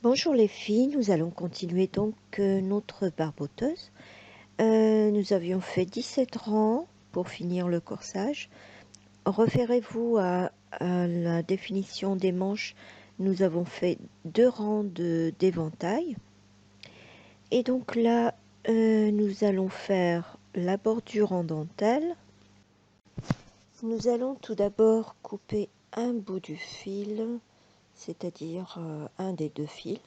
Bonjour les filles, nous allons continuer donc notre barboteuse. Nous avions fait 17 rangs pour finir le corsage. Référez-vous à la définition des manches. Nous avons fait 2 rangs d'éventail. Et donc là, nous allons faire la bordure en dentelle. Nous allons tout d'abord couper un bout du fil, c'est-à-dire un des deux fils.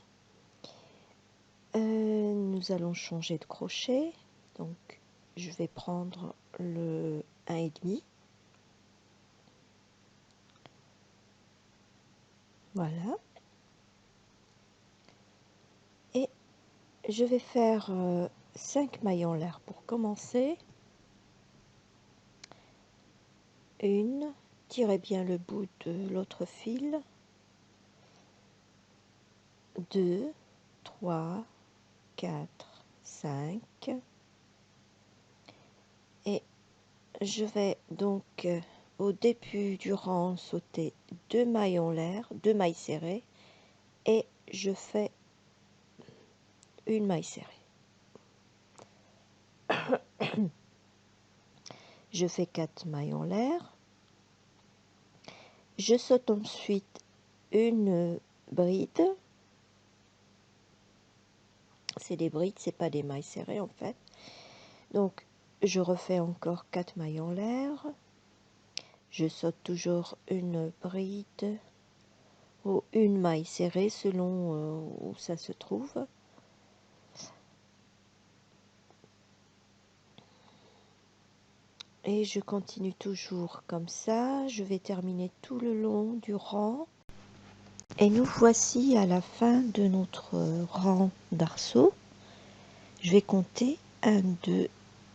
Nous allons changer de crochet, donc je vais prendre le 1,5. Voilà, et je vais faire 5 mailles en l'air pour commencer. Une, tirez bien le bout de l'autre fil. 2, 3, 4, 5. Et je vais donc au début du rang sauter 2 mailles en l'air, 2 mailles serrées, et je fais une maille serrée. Je fais 4 mailles en l'air. Je saute ensuite une bride. C'est des brides, c'est pas des mailles serrées en fait. Donc je refais encore 4 mailles en l'air. Je saute toujours une bride ou une maille serrée selon où ça se trouve. Et je continue toujours comme ça. Je vais terminer tout le long du rang. Et nous voici à la fin de notre rang d'arceaux. Je vais compter 1, 2,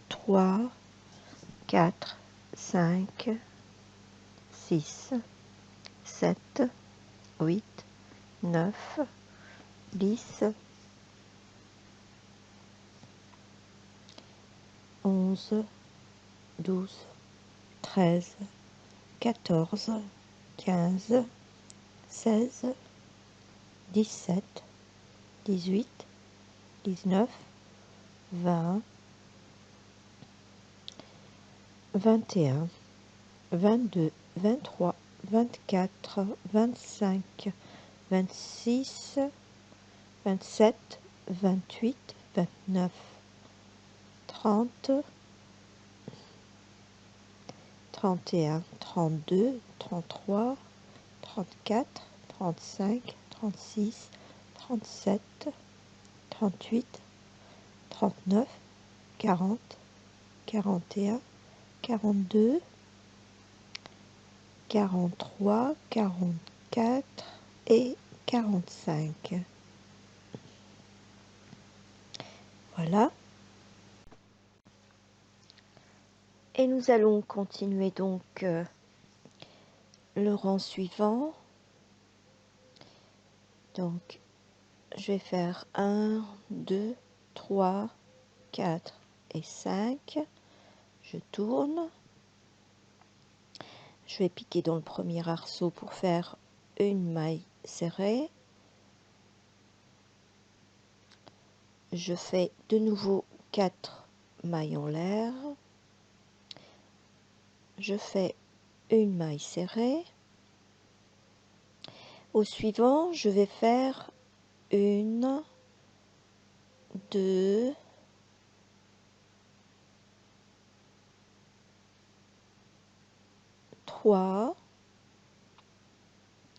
3, 4, 5, 6, 7, 8, 9, 10, 11, 12, 13, 14, 15, 16, 17, 18, 19, 20, 21, 22, 23, 24, 25, 26, 27, 28, 29, 30, 31, 32, 33, 34, 35, 36, 37, 38, 39, 40, 41, 42, 43, 44 et 45. Voilà. Et nous allons continuer donc le rang suivant. Donc je vais faire 1, 2, 3, 4 et 5. Je tourne. Je vais piquer dans le premier arceau pour faire une maille serrée. Je fais de nouveau 4 mailles en l'air. Je fais une maille serrée. Au suivant, je vais faire 1, 2, 3,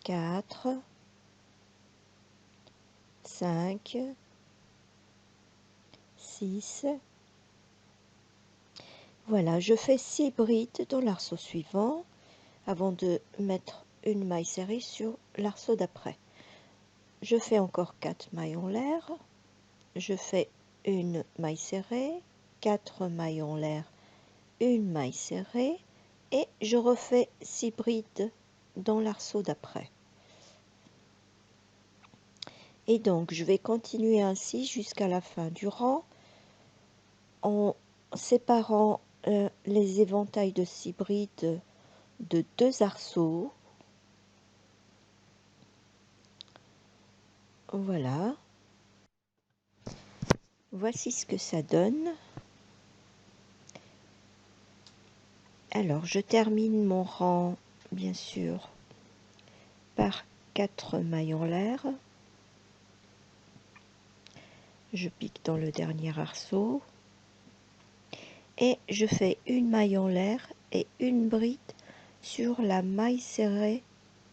4, 5, 6. Voilà, je fais 6 brides dans l'arceau suivant avant de mettre une maille serrée sur l'arceau d'après. Je fais encore 4 mailles en l'air. Je fais une maille serrée, 4 mailles en l'air, une maille serrée et je refais 6 brides dans l'arceau d'après. Et donc je vais continuer ainsi jusqu'à la fin du rang en séparant les éventails de 6 brides de 2 arceaux. Voilà. Voici ce que ça donne. Alors, je termine mon rang, bien sûr, par 4 mailles en l'air. Je pique dans le dernier arceau. Et je fais une maille en l'air et une bride sur la maille serrée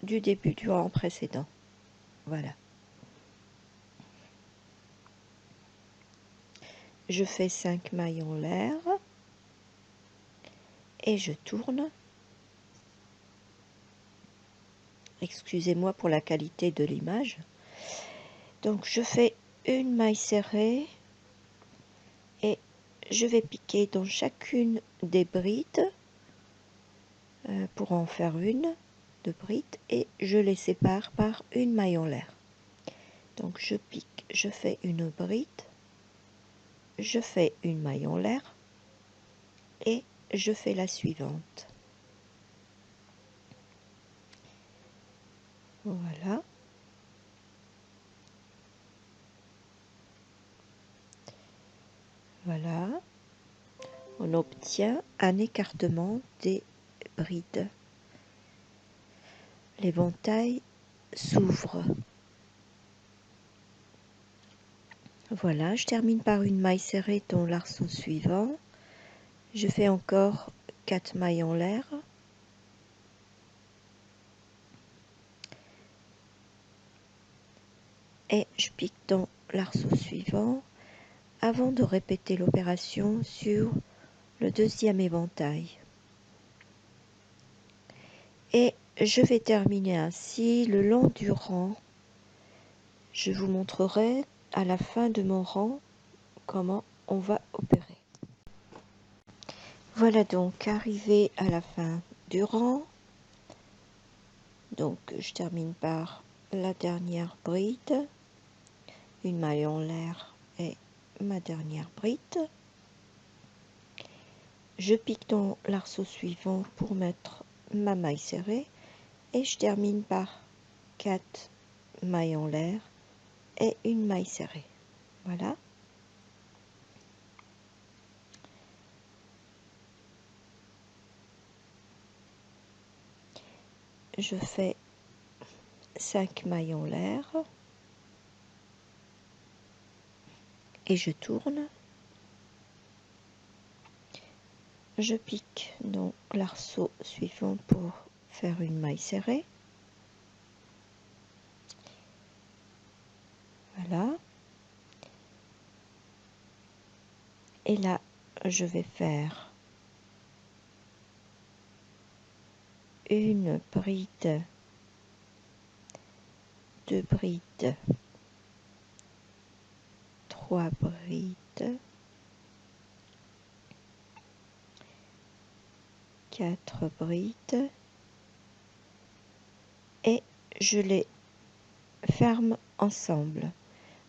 du début du rang précédent. Voilà. Je fais 5 mailles en l'air et je tourne. Excusez-moi pour la qualité de l'image. Donc je fais une maille serrée et je vais piquer dans chacune des brides pour en faire une de bride et je les sépare par une maille en l'air. Donc je pique, je fais une bride, je fais une maille en l'air et je fais la suivante. Voilà. Voilà. On obtient un écartement des brides. L'éventail s'ouvre. Voilà, je termine par une maille serrée dans l'arceau suivant. Je fais encore 4 mailles en l'air. Et je pique dans l'arceau suivant avant de répéter l'opération sur le deuxième éventail. Et je vais terminer ainsi le long du rang. Je vous montrerai à la fin de mon rang comment on va opérer. Voilà donc arrivé à la fin du rang. Donc je termine par la dernière bride, une maille en l'air et ma dernière bride. Je pique dans l'arceau suivant pour mettre ma maille serrée et je termine par 4 mailles en l'air et une maille serrée. Voilà. Je fais 5 mailles en l'air et je tourne. Je pique dans l'arceau suivant pour faire une maille serrée. Voilà. Et là, je vais faire une bride, 2 brides, 3 brides, 4 brides et je les ferme ensemble.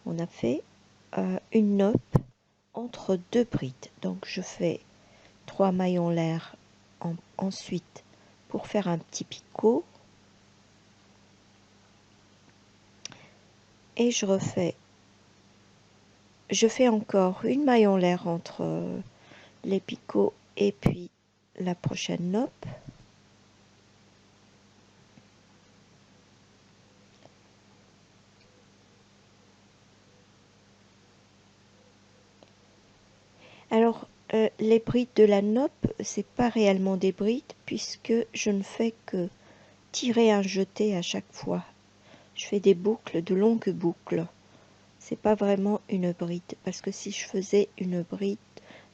On a fait une nope entre 2 brides. Donc je fais 3 mailles en l'air ensuite pour faire un petit picot. Et je fais encore une maille en l'air entre les picots et puis la prochaine nope. Alors les brides de la nope, c'est pas réellement des brides puisque je ne fais que tirer un jeté à chaque fois. Je fais des boucles, de longues boucles. C'est pas vraiment une bride parce que si je faisais une bride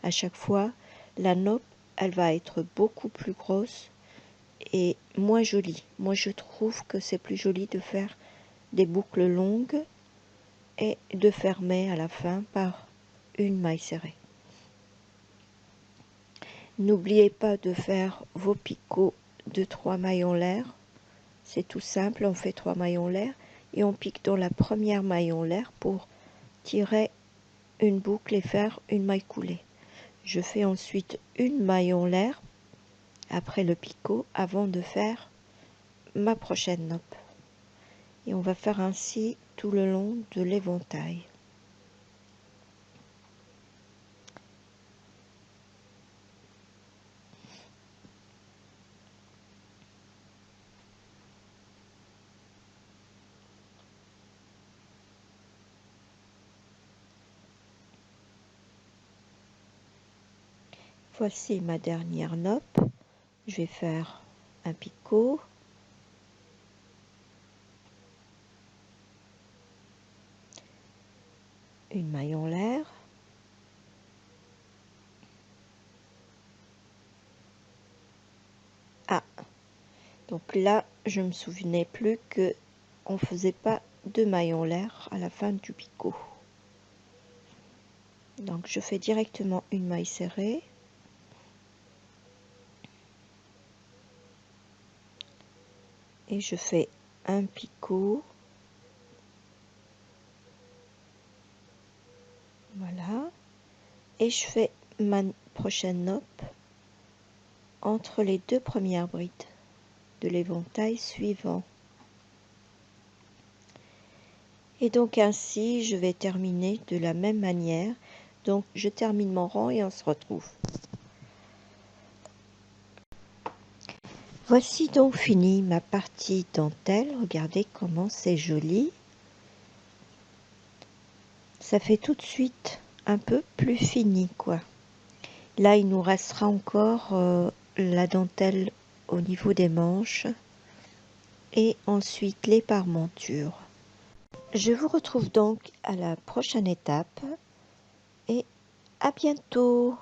à chaque fois, la nope, elle va être beaucoup plus grosse et moins jolie. Moi, je trouve que c'est plus joli de faire des boucles longues et de fermer à la fin par une maille serrée. N'oubliez pas de faire vos picots de 3 mailles en l'air. C'est tout simple, on fait 3 mailles en l'air et on pique dans la première maille en l'air pour tirer une boucle et faire une maille coulée. Je fais ensuite une maille en l'air après le picot avant de faire ma prochaine nope. Et on va faire ainsi tout le long de l'éventail. Voici ma dernière nappe. Je vais faire un picot, une maille en l'air, donc là je me souvenais plus que on faisait pas de maille en l'air à la fin du picot. Donc je fais directement une maille serrée, et je fais un picot, voilà, et je fais ma prochaine nappe entre les deux premières brides de l'éventail suivant. Et donc ainsi je vais terminer de la même manière. Donc je termine mon rang et on se retrouve. Voici donc fini ma partie dentelle. Regardez comment c'est joli. Ça fait tout de suite un peu plus fini, quoi. Là il nous restera encore la dentelle au niveau des manches et ensuite les parmentures. Je vous retrouve donc à la prochaine étape et à bientôt.